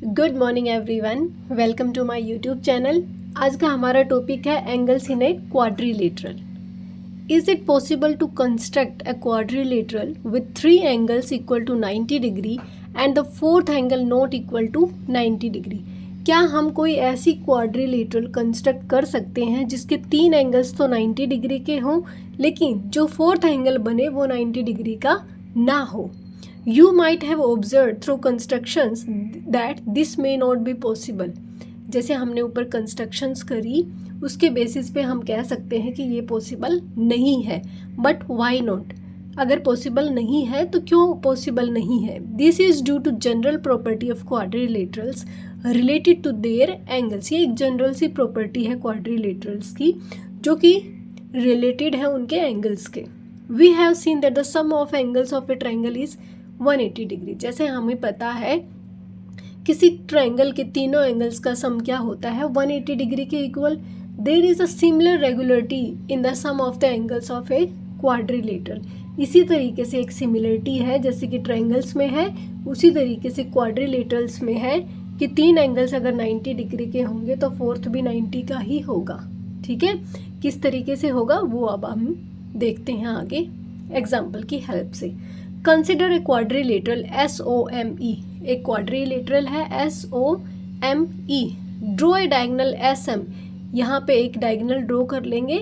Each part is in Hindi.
Good morning everyone, welcome to my YouTube channel. आज का हमारा टॉपिक है angles in a quadrilateral. Is it possible to construct a quadrilateral with 3 angles equal to 90 degree and the fourth angle not equal to 90 degree? क्या हम कोई ऐसी क्वाड्रिलेटरल कंस्ट्रक्ट कर सकते हैं जिसके 3 एंगल्स तो 90 डिग्री के हों, लेकिन जो फोर्थ एंगल बने वो 90 डिग्री का ना हो? You might have observed through constructions that this may not be possible. जैसे हमने ऊपर कंस्ट्रक्शंस करी उसके बेसिस पे हम कह सकते हैं कि ये पॉसिबल नहीं है, बट वाई नॉट? अगर पॉसिबल नहीं है तो क्यों पॉसिबल नहीं है? This is due to general property of quadrilaterals related to their angles. ये एक जनरल सी प्रॉपर्टी है क्वाड्रिलेटरल्स की जो कि रिलेटेड है उनके एंगल्स के। We have seen that the sum of angles of a triangle is 180 degree. जैसे हमें पता है किसी ट्रायंगल के तीनों एंगल्स का सम क्या होता है, 180 डिग्री के equal. There is a similar regularity in the sum of the angles of a quadrilateral. इसी तरीके से एक सिमिलरिटी है जैसे कि ट्रायंगल्स में है, उसी तरीके से क्वाड्रिलेटरल्स में है कि 3 एंगल्स अगर 90 डिग्री के होंगे तो फोर्थ भी 90 का ही होगा। ठीक है, किस तरीके से होगा वो अब हम देखते हैं आगे एग्जाम्पल की हेल्प से। Consider a quadrilateral SOME। एक क्वाड्रिलेटरल है SOME। Draw a diagonal SM। यहाँ पे एक डायगोनल ड्रॉ कर लेंगे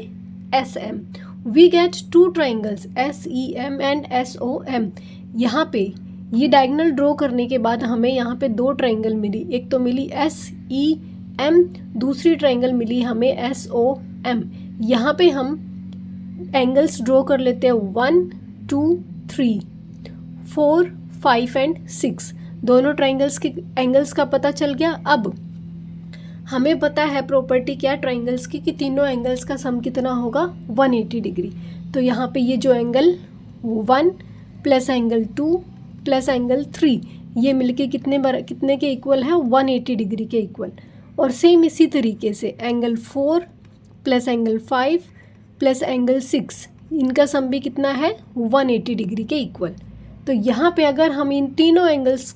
SM। We get 2 triangles SEM and SOM। यहाँ पे ये डायगोनल ड्रॉ करने के बाद हमें यहाँ पे 2 ट्राइंगल मिली। एक तो मिली SEM, दूसरी ट्राइंगल मिली हमें SOM। यहाँ पे हम एंगल्स ड्रॉ कर लेते हैं 1, 2, 3, 4, 5 एंड 6। दोनों ट्राइंगल्स के एंगल्स का पता चल गया। अब हमें पता है प्रॉपर्टी क्या ट्राइंगल्स की कि तीनों एंगल्स का सम कितना होगा, 180 डिग्री। तो यहाँ पे ये जो angle 1 plus angle 2 plus angle 3 ये मिलके कितने के इक्वल है, 180 डिग्री के इक्वल। और सेम इसी तरीके से angle 4 plus angle 5 plus angle 6 इनका सम भी कितना है, 180 डिग्री के इक्वल। तो यहाँ पे अगर हम इन तीनों एंगल्स,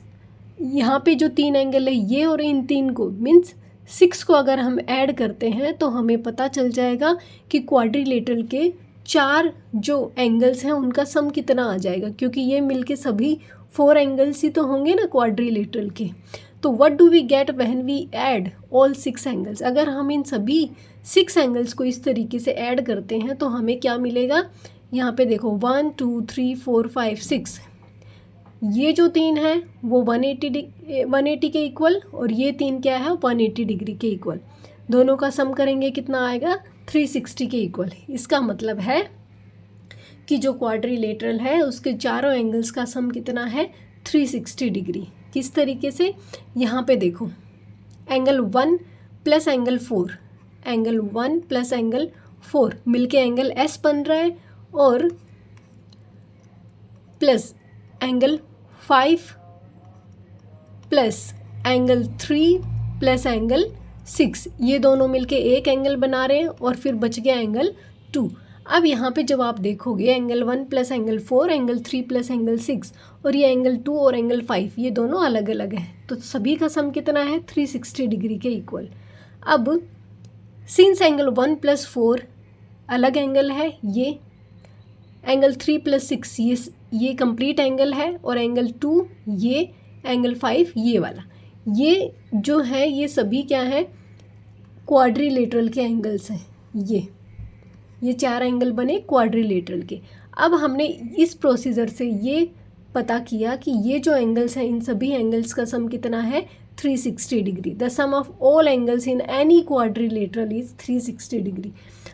यहाँ पे जो 3 एंगल है ये और इन 3 को मीन्स 6 को अगर हम ऐड करते हैं तो हमें पता चल जाएगा कि क्वाड्रिलेटरल के 4 जो एंगल्स हैं उनका सम कितना आ जाएगा, क्योंकि ये मिलके सभी 4 एंगल्स ही तो होंगे ना क्वाड्रिलेटरल के। तो what do we get when we add all 6 angles? अगर हम इन सभी 6 एंगल्स को इस तरीके से ऐड करते हैं तो हमें क्या मिलेगा, यहाँ पे देखो 1, 2, 3, 4, 5, 6। ये जो 3 है वो 180 के इक्वल और ये 3 क्या है, 180 डिग्री के इक्वल। दोनों का सम करेंगे कितना आएगा, 360 के इक्वल। इसका मतलब है कि जो क्वाड्रिलेटरल है उसके चारों एंगल्स का सम कितना है, 360 डिग्री। किस तरीके से, यहाँ पे देखो angle 1 plus angle 4, angle 1 plus angle 4 मिलके एंगल S बन रहा है, और plus angle 5 plus angle 3 plus angle 6 ये दोनों मिलके एक एंगल बना रहे हैं, और फिर बच गया एंगल 2। अब यहाँ पे जब आप देखोगे angle 1 plus angle 4, angle 3 plus angle 6 और ये एंगल 2 और एंगल 5 ये दोनों अलग अलग हैं, तो सभी का सम कितना है, 360 डिग्री के इक्वल। अब सिंस एंगल 1 प्लस 4 अलग एंगल है, ये एंगल 3 प्लस 6 ये कंप्लीट एंगल है, और एंगल 2 ये, एंगल 5 ये वाला, ये जो है ये सभी क्या है, क्वाड्रिलेटरल के एंगल्स हैं। ये 4 एंगल बने क्वाड्रिलेटरल के। अब हमने इस प्रोसीजर से ये पता किया कि ये जो एंगल्स हैं इन सभी एंगल्स का सम कितना है, 360 degree. The sum of all angles in any quadrilateral is 360 degree.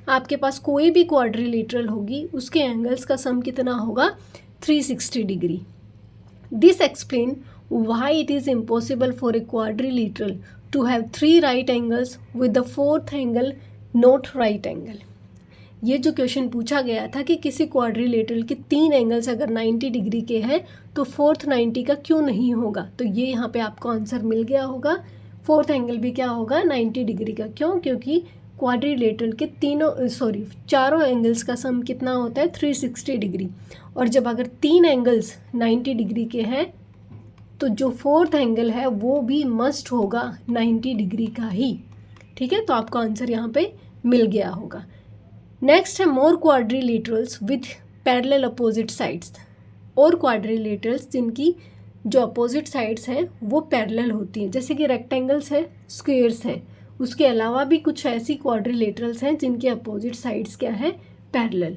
आपके पास कोई भी क्वाड्रिलेटरल होगी उसके एंगल्स का सम कितना होगा, 360 degree. This explain why it is impossible for a quadrilateral to have 3 right angles with the 4th angle not right angle. ये जो क्वेश्चन पूछा गया था कि किसी क्वाड्रिलेटरल के 3 एंगल्स अगर 90 डिग्री के हैं तो 4th 90 का क्यों नहीं होगा, तो ये यहाँ पे आपको आंसर मिल गया होगा। 4th एंगल भी क्या होगा, 90 डिग्री का। क्यों? क्योंकि क्वाड्रिलेटरल के चारों एंगल्स का सम कितना होता है, 360 डिग्री। और जब अगर 3 एंगल्स 90 डिग्री के हैं तो जो फोर्थ एंगल है वो भी मस्ट होगा 90 डिग्री का ही। ठीक है, तो आपको आंसर यहाँ पे मिल गया होगा। नेक्स्ट है more quadrilaterals with parallel opposite sides. और क्वाड्रिलेटरल्स जिनकी जो अपोजिट साइड्स हैं वो पैरेलल होती हैं, जैसे कि रेक्टेंगल्स हैं, स्क्वेयर्स हैं। उसके अलावा भी कुछ ऐसी क्वाड्रिलेटरल्स हैं जिनके अपोजिट साइड्स क्या है, parallel.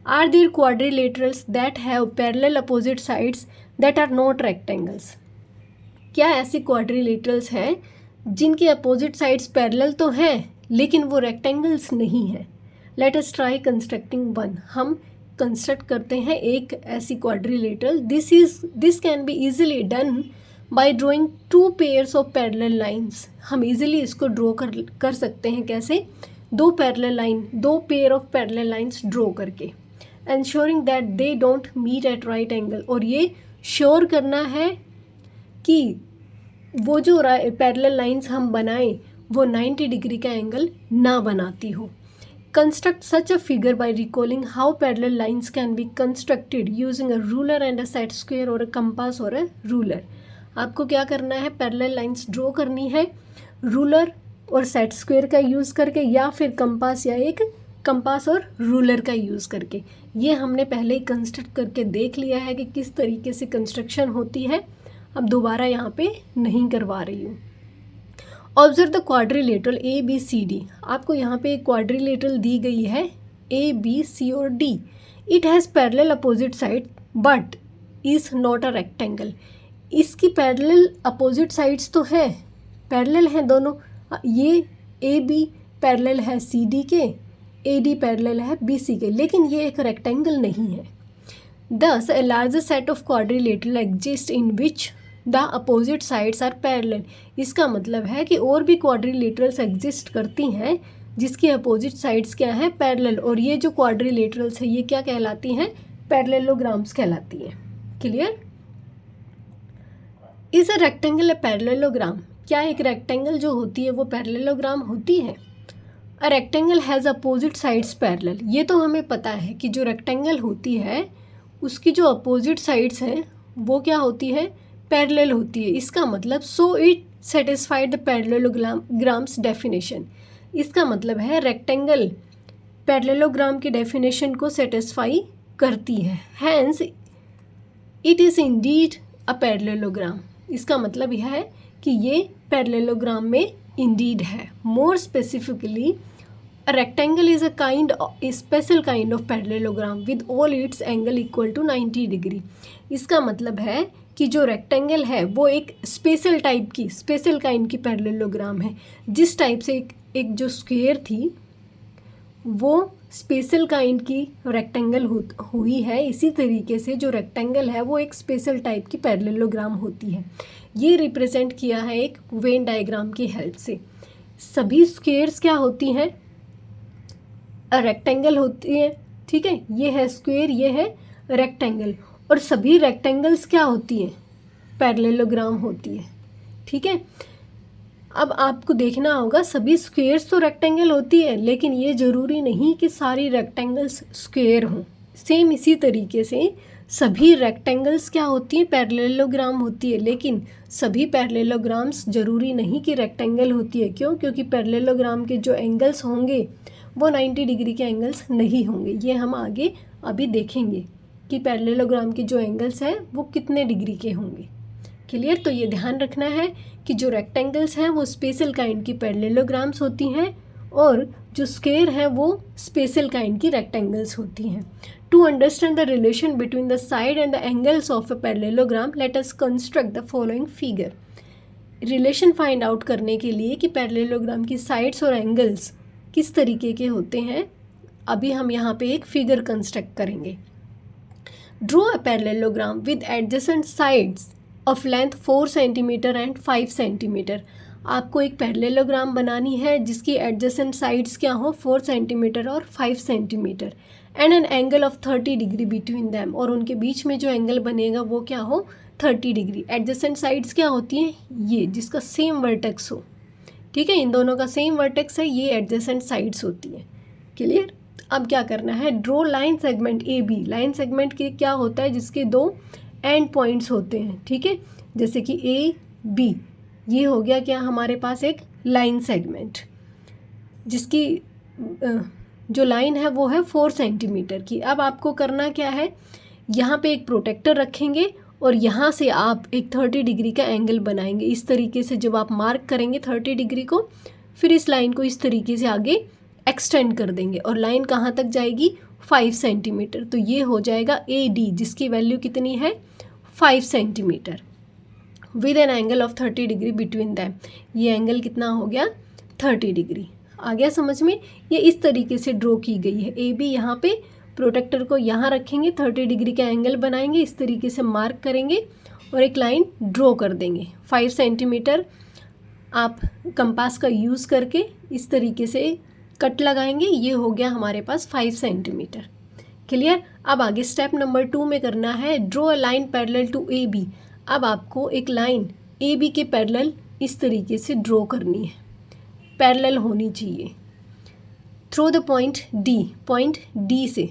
Are there quadrilaterals that have parallel opposite sides that are not rectangles. क्या ऐसी क्वाड्रिलेटरल्स हैं जिनके अपोजिट साइड्स पैरेलल तो हैं लेकिन वो रेक्टेंगल्स नहीं हैं? Let us try constructing one. हम कंस्ट्रक्ट करते हैं एक ऐसी quadrilateral. This can be easily done by drawing two pairs of parallel lines. हम इजीली इसको ड्रॉ कर सकते हैं। कैसे? दो pair of parallel lines draw करके, ensuring that they don't meet at right angle. और ये श्योर करना है कि वो जो पैरेलल लाइंस हम बनाएं वो 90 डिग्री का एंगल ना बनाती हो। Construct such a figure by recalling how parallel lines can be constructed using a ruler and a set square और अ कंपास और अ रूलर। आपको क्या करना है, पैरेलल लाइंस ड्रॉ करनी है रूलर और सेट स्क्वायर का यूज़ करके, या फिर कंपास या एक कंपास और रूलर का यूज़ करके। ये हमने पहले ही कंस्ट्रक्ट करके देख लिया है कि किस तरीके से कंस्ट्रक्शन होती है। अब दोबारा यहाँ पे नहीं करवा रही हूँ। Observe the quadrilateral A B C D. आपको यहाँ पे एक क्वाड्रिलेटरल दी गई है ए बी सी और D. It has parallel opposite side but is not a rectangle. इसकी पैरेलल अपोजिट साइड्स तो है, पैरेलल हैं दोनों। ये ए बी पैरेलल है सी डी के, ए डी पैरेलल है बी सी के, लेकिन ये एक रेक्टेंगल नहीं है। Thus, a larger set of quadrilateral exists in which the opposite sides are parallel. इसका मतलब है कि और भी quadrilaterals exist करती हैं जिसकी अपोजिट साइड्स क्या हैं, पैरेलल। और ये जो क्वाड्रिलेटरल्स है ये क्या कहलाती हैं, पैरेललोग्राम्स कहलाती हैं। Clear? Is a rectangle a parallelogram? क्या एक रेक्टेंगल जो होती है वो पैरेललोग्राम होती है? A rectangle has opposite sides parallel. ये तो हमें पता है कि जो रेक्टेंगल होती है उसकी जो अपोजिट साइड्स हैं वो क्या होती है, पैरेलल होती है। इसका मतलब so it satisfied the parallelogram's definition. इसका मतलब है रेक्टेंगल पैरेललोग्राम की डेफिनेशन को सेटिस्फाई करती है। Hence it is indeed a parallelogram. इसका मतलब यह है कि ये पैरेललोग्राम में इंडीड है। More specifically, a rectangle is a special kind of parallelogram with all its angle equal to 90 degree। इसका मतलब है कि जो रेक्टेंगल है वो एक स्पेशल काइंड की पैरेललोग्राम है। जिस टाइप से एक जो स्क्वायर थी वो स्पेशल काइंड की रेक्टेंगल हुई है, इसी तरीके से जो रेक्टेंगल है वो एक स्पेशल टाइप की पैरेललोग्राम होती है। ये रिप्रेजेंट किया है एक वेन डायग्राम की हेल्प से। सभी स्क्वायर्स क्या होती हैं, रेक्टेंगल होती है। ठीक है, ये है स्क्वायर, ये है रेक्टेंगल। और सभी रेक्टेंगल्स क्या होती हैं, पैरेललोग्राम होती है। ठीक है, अब आपको देखना होगा सभी स्क्वायर्स तो रेक्टेंगल होती है, लेकिन ये ज़रूरी नहीं कि सारी रेक्टेंगल्स स्क्वायर हों। सेम इसी तरीके से सभी रेक्टेंगल्स क्या होती हैं, पैरेललोग्राम होती है, लेकिन सभी पैरेललोग्राम्स ज़रूरी नहीं कि रेक्टेंगल होती है। क्यों? क्योंकि पैरेललोग्राम के जो एंगल्स होंगे वो 90 डिग्री के एंगल्स नहीं होंगे। ये हम आगे अभी देखेंगे कि पैरेललोग्राम के जो एंगल्स हैं वो कितने डिग्री के होंगे। क्लियर? तो ये ध्यान रखना है कि जो रेक्टेंगल्स हैं वो स्पेशल काइंड की पैरेललोग्राम्स होती हैं और जो स्क्वायर हैं वो स्पेशल काइंड की रेक्टेंगल्स होती हैं। To understand the relation between the side and the angles of a parallelogram, let us construct the following figure. Relation find out करने के लिए कि पैरेललोग्राम की साइड्स और एंगल्स किस तरीके के होते हैं, अभी हम यहाँ पे एक फिगर कंस्ट्रक्ट करेंगे। Draw a parallelogram with adjacent sides of length 4 centimetre and 5 centimetre. आपको एक पैरेललोग्राम बनानी है जिसकी एडजेसेंट साइड्स क्या हो, 4 सेंटीमीटर और 5 centimetre, and an angle of 30 degree between them. और उनके बीच में जो एंगल बनेगा वो क्या हो, 30 डिग्री। एडजेसेंट साइड्स क्या होती हैं, ये जिसका सेम वर्टेक्स हो। ठीक है, इन दोनों का सेम वर्टेक्स है, ये एडजेसेंट साइड्स होती हैं। क्लियर? अब क्या करना है, draw line segment A B. Line segment के क्या होता है, जिसके दो एंड पॉइंट्स होते हैं। ठीक है, जैसे कि ए बी, ये हो गया क्या हमारे पास एक लाइन सेगमेंट, जिसकी जो लाइन है वो है 4 सेंटीमीटर की। अब आपको करना क्या है, यहाँ पे एक प्रोटेक्टर रखेंगे और यहाँ से आप एक 30 डिग्री का एंगल बनाएंगे। इस तरीके से जब आप मार्क करेंगे 30 डिग्री को, फिर इस लाइन को इस तरीके से आगे एक्सटेंड कर देंगे और लाइन कहाँ तक जाएगी, 5 सेंटीमीटर। तो ये हो जाएगा ए डी, जिसकी वैल्यू कितनी है, 5 centimetre, with an angle of 30 degree between them. ये एंगल कितना हो गया, 30 डिग्री। आ गया समझ में। ये इस तरीके से ड्रॉ की गई है। ए बी यहाँ पे, प्रोटेक्टर को यहाँ रखेंगे, 30 डिग्री का एंगल बनाएंगे, इस तरीके से मार्क करेंगे और एक लाइन ड्रॉ कर देंगे 5 सेंटीमीटर। आप कंपास का यूज़ करके इस तरीके से कट लगाएंगे। ये हो गया हमारे पास 5 सेंटीमीटर। क्लियर। अब आगे स्टेप नंबर 2 में करना है, draw a line parallel to A B. अब आपको एक लाइन ए बी के पैरेलल इस तरीके से ड्रॉ करनी है, पैरेलल होनी चाहिए। थ्रू द पॉइंट डी से,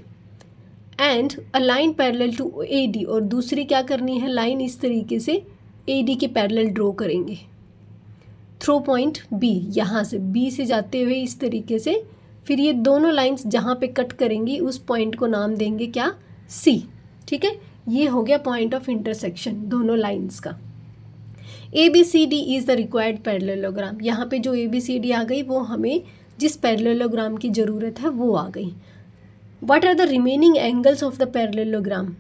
and a line parallel to A D, और दूसरी क्या करनी है, लाइन इस तरीके से ए डी के पैरेलल ड्रॉ करेंगे। थ्रू पॉइंट बी, यहाँ से बी से जाते हुए इस तरीके से, फिर ये दोनों लाइंस जहाँ पे कट करेंगी उस पॉइंट को नाम देंगे क्या, सी। ठीक है, ये हो गया पॉइंट ऑफ इंटरसेक्शन दोनों लाइंस का। A B C D is the required parallelogram. यहाँ पे जो ए बी सी डी आ गई वो हमें जिस पैरेललोग्राम की ज़रूरत है वो आ गई। What are the remaining angles of the parallelogram.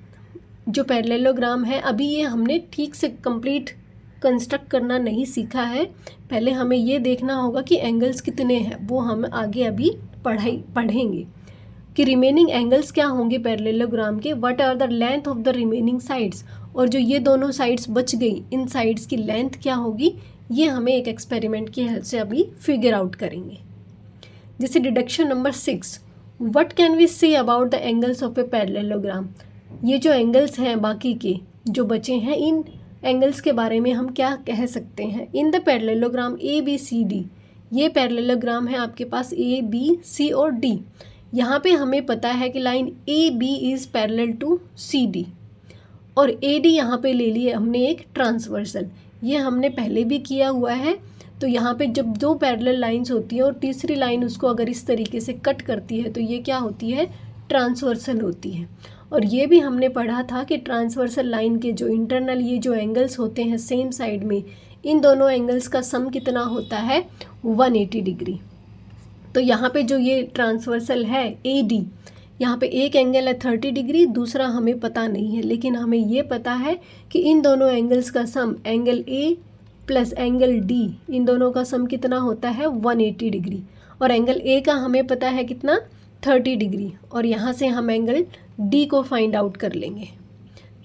जो पैरेललोग्राम है अभी ये हमने ठीक से कंप्लीट कंस्ट्रक्ट करना नहीं सीखा है। पहले हमें ये देखना होगा कि एंगल्स कितने हैं, वो हम आगे अभी पढ़ेंगे कि रिमेनिंग एंगल्स क्या होंगे पैरेललोग्राम के। What are the length of the remaining sides, और जो ये दोनों साइड्स बच गई, इन साइड्स की लेंथ क्या होगी, ये हमें एक एक्सपेरिमेंट की हेल्प से अभी फिगर आउट करेंगे। जैसे deduction number 6, what can we say about the angles of a parallelogram. ये जो एंगल्स हैं बाकी के जो बचे हैं, इन एंगल्स के बारे में हम क्या कह सकते हैं। In the parallelogram A B C D, ये पैरेललोग्राम है आपके पास ए बी सी और डी। यहाँ पे हमें पता है कि line A B is parallel to C D, और ए डी यहाँ पे ले लिए हमने एक ट्रांसवर्सल। ये हमने पहले भी किया हुआ है। तो यहाँ पे जब दो पैरेलल लाइंस होती हैं और तीसरी लाइन उसको अगर इस तरीके से कट करती है तो ये क्या होती है, ट्रांसवर्सल होती है। और ये भी हमने पढ़ा था कि ट्रांसवर्सल लाइन के जो इंटरनल ये जो एंगल्स होते हैं सेम साइड में, इन दोनों एंगल्स का सम कितना होता है, 180 डिग्री। तो यहाँ पे जो ये ट्रांसवर्सल है ए डी, यहाँ पे एक एंगल है 30 डिग्री, दूसरा हमें पता नहीं है, लेकिन हमें ये पता है कि इन दोनों एंगल्स का sum, angle A plus angle D, इन दोनों का सम कितना होता है, 180 डिग्री। और एंगल ए का हमें पता है कितना, 30 डिग्री। और यहाँ से हम एंगल डी को फाइंड आउट कर लेंगे।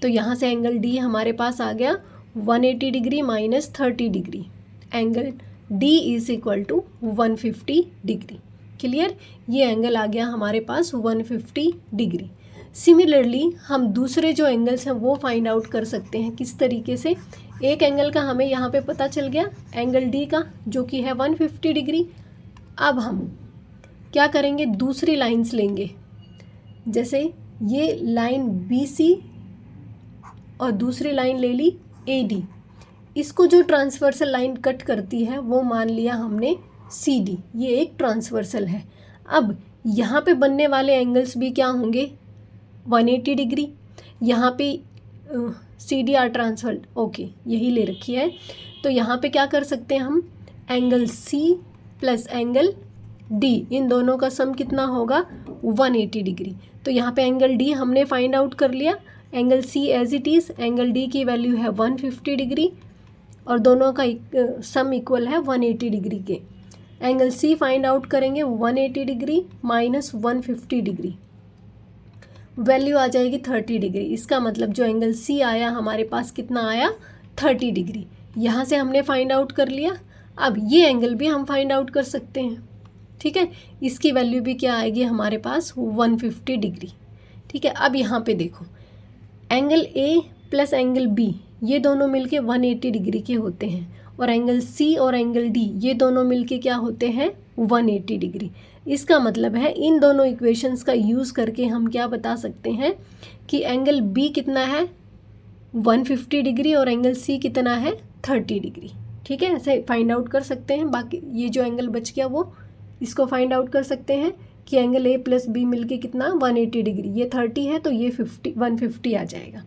तो यहाँ से एंगल डी हमारे पास आ गया 180 degree minus 30 degree, angle D is equal to 150 degree. Clear, ये एंगल आ गया हमारे पास 150 डिग्री। सिमिलरली हम दूसरे जो एंगल्स हैं वो फाइंड आउट कर सकते हैं। किस तरीके से, एक एंगल का हमें यहाँ पे पता चल गया, एंगल डी का, जो कि है 150 डिग्री। अब हम क्या करेंगे, दूसरी लाइंस लेंगे। जैसे ये लाइन बी सी और दूसरी लाइन ले ली ए डी, इसको जो ट्रांसवर्सल लाइन कट करती है वो मान लिया हमने सी डी, ये एक ट्रांसवर्सल है। अब यहाँ पे बनने वाले एंगल्स भी क्या होंगे, 180 डिग्री। यहाँ पे C D are transfer, okay यही ले रखी है। तो यहाँ पे क्या कर सकते हैं हम, angle C plus angle D, इन दोनों का सम कितना होगा, 180 डिग्री। तो यहाँ पे एंगल डी हमने फाइंड आउट कर लिया, angle C as it is, angle D की वैल्यू है 150 डिग्री और दोनों का सम इक्वल है 180 डिग्री के। एंगल सी फाइंड आउट करेंगे 180 डिग्री माइनस 150 डिग्री, वैल्यू आ जाएगी 30 डिग्री। इसका मतलब जो एंगल सी आया हमारे पास कितना आया, 30 डिग्री। यहाँ से हमने फाइंड आउट कर लिया। अब ये एंगल भी हम फाइंड आउट कर सकते हैं, ठीक है। इसकी वैल्यू भी क्या आएगी हमारे पास, 150 डिग्री, ठीक है। अब यहाँ पे देखो, angle A plus angle B, ये दोनों मिलके 180 डिग्री के होते हैं, और एंगल सी और एंगल डी ये दोनों मिलके क्या होते हैं, 180 डिग्री। इसका मतलब है इन दोनों इक्वेशंस का यूज़ करके हम क्या बता सकते हैं कि एंगल बी कितना है, 150 डिग्री और एंगल सी कितना है 30 डिग्री। ठीक है, ऐसे फाइंड आउट कर सकते हैं। बाकी ये जो एंगल बच गया वो इसको फाइंड आउट कर सकते हैं कि एंगल ए प्लस बी मिलके कितना 180 डिग्री, ये 30 है तो ये 150 आ जाएगा।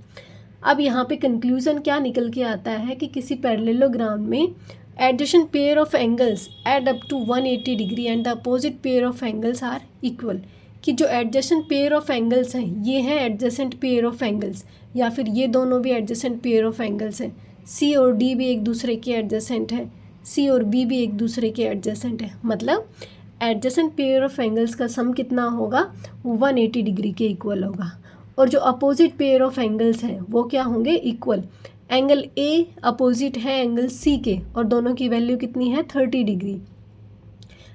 अब यहाँ पे कंक्लूजन क्या निकल के आता है कि किसी पैरेललोग्राम में adjacent pair of angles add up to 180 degree and the opposite pair of angles are equal. कि जो एडजेसेंट पेयर ऑफ एंगल्स हैं ये हैं एडजेसेंट पेयर ऑफ एंगल्स, या फिर ये दोनों भी एडजेसेंट पेयर ऑफ एंगल्स हैं। सी और डी भी एक दूसरे के एडजेसेंट है, सी और बी भी एक दूसरे के एडजेसेंट है। मतलब एडजेसेंट पेयर ऑफ एंगल्स का सम कितना होगा 180 डिग्री के इक्वल होगा। और जो अपोजिट पेयर ऑफ एंगल्स हैं वो क्या होंगे इक्वल। एंगल ए अपोजिट है एंगल सी के और दोनों की वैल्यू कितनी है 30 डिग्री।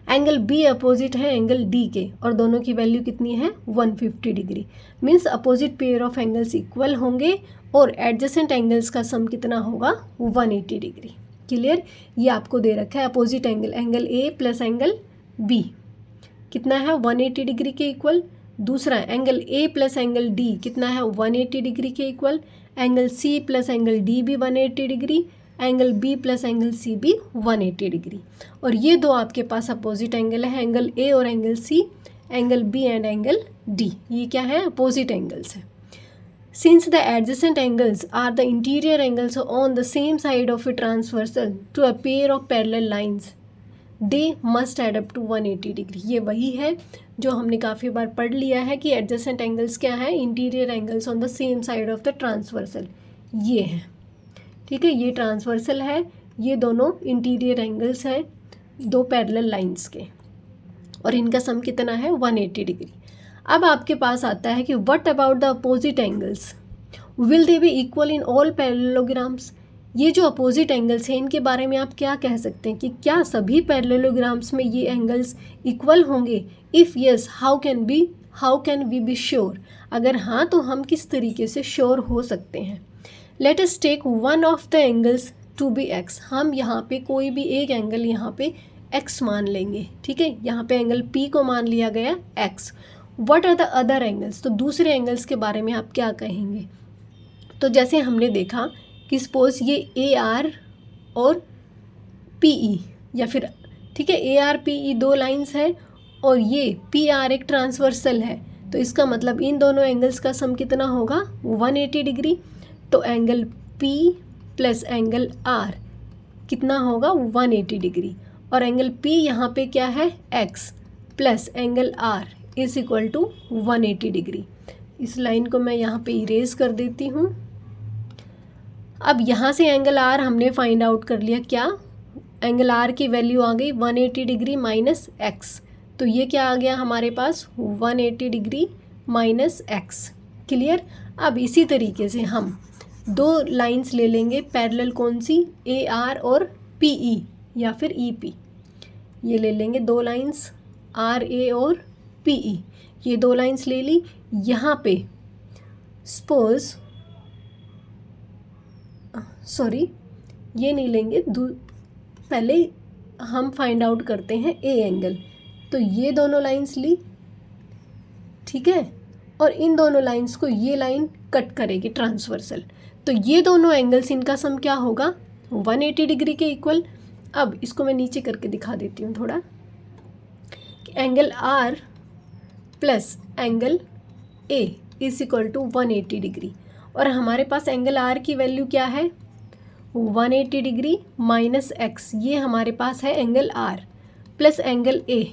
एंगल बी अपोजिट है एंगल डी के और दोनों की वैल्यू कितनी है 150 degree. Means opposite pair of angles equal होंगे और एडजेसेंट एंगल्स का सम कितना होगा 180 डिग्री। क्लियर, ये आपको दे रखा है opposite angle, angle A plus angle B कितना है 180 डिग्री के इक्वल। दूसरा angle A plus angle D कितना है 180 डिग्री के इक्वल। Angle C plus angle D भी 180 degree, angle B plus angle C भी 180 डिग्री। और ये दो आपके पास अपोजिट एंगल है, एंगल ए और angle C, angle B and angle D, ये क्या है अपोजिट एंगल्स है। Since the adjacent angles are the interior angles on the same side of a transversal to a pair of parallel lines they must add up to 180 degree. ये वही है जो हमने काफ़ी बार पढ़ लिया है कि एडजेसेंट एंगल्स क्या है, interior angles on the same side of the transversal, ये है। ठीक है, ये ट्रांसवर्सल है, ये दोनों इंटीरियर एंगल्स हैं दो पैरेलल लाइंस के और इनका सम कितना है 180 डिग्री। अब आपके पास आता है कि what about the opposite angles, will they B equal in all parallelograms. ये जो अपोजिट एंगल्स हैं इनके बारे में आप क्या कह सकते हैं कि क्या सभी पैरेललोग्राम्स में ये एंगल्स इक्वल होंगे। If yes how can we be sure. अगर हाँ तो हम किस तरीके से श्योर हो सकते हैं। Let us take one of the angles to be x. हम यहाँ पे कोई भी एक एंगल यहाँ पे एक्स मान लेंगे। ठीक है, यहाँ पे एंगल पी को मान लिया गया x. What are the other angles, तो दूसरे एंगल्स के बारे में आप क्या कहेंगे। तो जैसे हमने देखा कि सपोज ये ए आर और पी ई, या फिर ठीक है ए आर पी ई दो लाइंस है और ये पी आर एक ट्रांसवर्सल है, तो इसका मतलब इन दोनों एंगल्स का सम कितना होगा 180 डिग्री। तो angle P plus angle R कितना होगा 180 डिग्री। और एंगल P यहाँ पे क्या है X plus angle R is equal to 180 degree. इस लाइन को मैं यहाँ पे इरेज कर देती हूँ। अब यहाँ से एंगल R हमने फाइंड आउट कर लिया, क्या एंगल R की वैल्यू आ गई 180 डिग्री माइनस X। तो ये क्या आ गया हमारे पास 180 डिग्री माइनस X। क्लियर। अब इसी तरीके से हम दो लाइंस ले लेंगे पैरेलल, कौन सी AR और PE या फिर EP। ये ले लेंगे दो लाइंस RA और PE, ये दो लाइंस ले ली। यहाँ पे सपोज ये नहीं लेंगे, पहले हम फाइंड आउट करते हैं A एंगल। तो ये दोनों लाइंस ली, ठीक है, और इन दोनों लाइंस को ये लाइन कट करेगी ट्रांसवर्सल। तो ये दोनों एंगल्स इनका सम क्या होगा 180 डिग्री के इक्वल। अब इसको मैं नीचे करके दिखा देती हूँ थोड़ा कि angle R plus angle A is equal to 180 degree. और हमारे पास एंगल R की वैल्यू क्या है 180 डिग्री माइनस X, ये हमारे पास है angle R plus angle A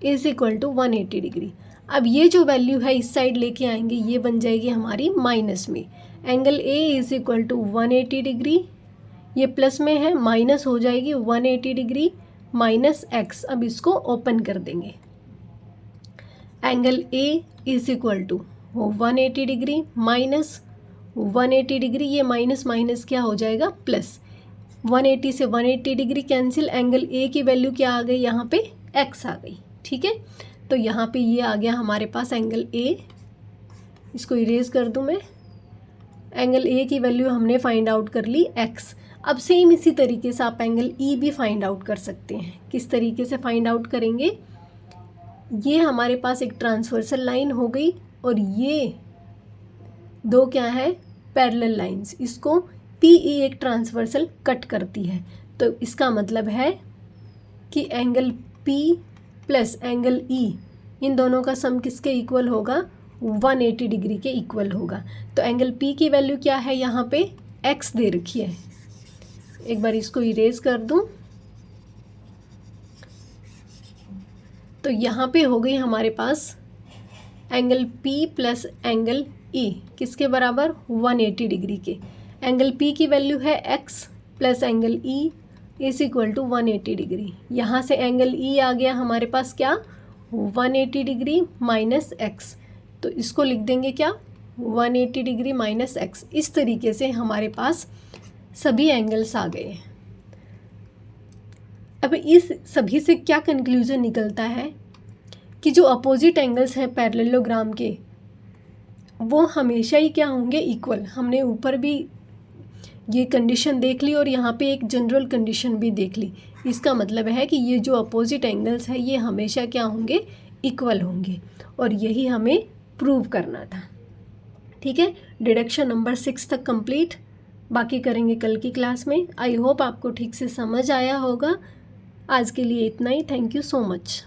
is equal to 180 degree. अब ये जो वैल्यू है इस साइड लेके आएंगे, ये बन जाएगी हमारी माइनस में। Angle A is equal to 180 degree, ये प्लस में है, माइनस हो जाएगी 180 डिग्री माइनस X। अब इसको ओपन कर देंगे। Angle A is equal to 180 degree minus 180 degree, ये माइनस माइनस क्या हो जाएगा प्लस। 180 से 180 डिग्री कैंसिल, एंगल A की वैल्यू क्या आ गई यहाँ पे X आ गई। ठीक है, तो यहाँ पे ये आ गया हमारे पास एंगल A। इसको इरेज कर दूँ मैं। एंगल A की वैल्यू हमने फाइंड आउट कर ली X। अब सेम इसी तरीके से आप एंगल E भी फाइंड आउट कर सकते हैं। किस तरीके से फाइंड आउट करेंगे, ये हमारे पास एक ट्रांसवर्सल लाइन हो गई और ये दो क्या है पैरेलल लाइंस, इसको PE एक ट्रांसवर्सल कट करती है। तो इसका मतलब है कि angle P plus angle E, इन दोनों का सम किसके इक्वल होगा? 180 डिग्री के इक्वल होगा। तो एंगल P की वैल्यू क्या है? यहाँ पे x दे रखी है। एक बार इसको इरेज कर दूं तो यहाँ पे हो गई हमारे पास angle P plus angle E किसके बराबर? 180 डिग्री के। एंगल P की वैल्यू है x plus angle E is equal to 180 degree. यहाँ से एंगल E आ गया हमारे पास क्या? 180 डिग्री माइनस x। तो इसको लिख देंगे क्या? 180 डिग्री माइनस x। इस तरीके से हमारे पास सभी एंगल्स आ गए। अब इस सभी से क्या कंक्लूजन निकलता है कि जो अपोजिट एंगल्स हैं पैरेललोग्राम के, वो हमेशा ही क्या होंगे? इक्वल। हमने ऊपर भी ये कंडीशन देख ली और यहाँ पे एक जनरल कंडीशन भी देख ली। इसका मतलब है कि ये जो अपोजिट एंगल्स हैं ये हमेशा क्या होंगे? इक्वल होंगे। और यही हमें प्रूव करना था। ठीक है, डिडक्शन नंबर 6 तक कंप्लीट, बाकी करेंगे कल की क्लास में। आई होप आपको ठीक से समझ आया होगा। आज के लिए इतना ही। Thank you so much.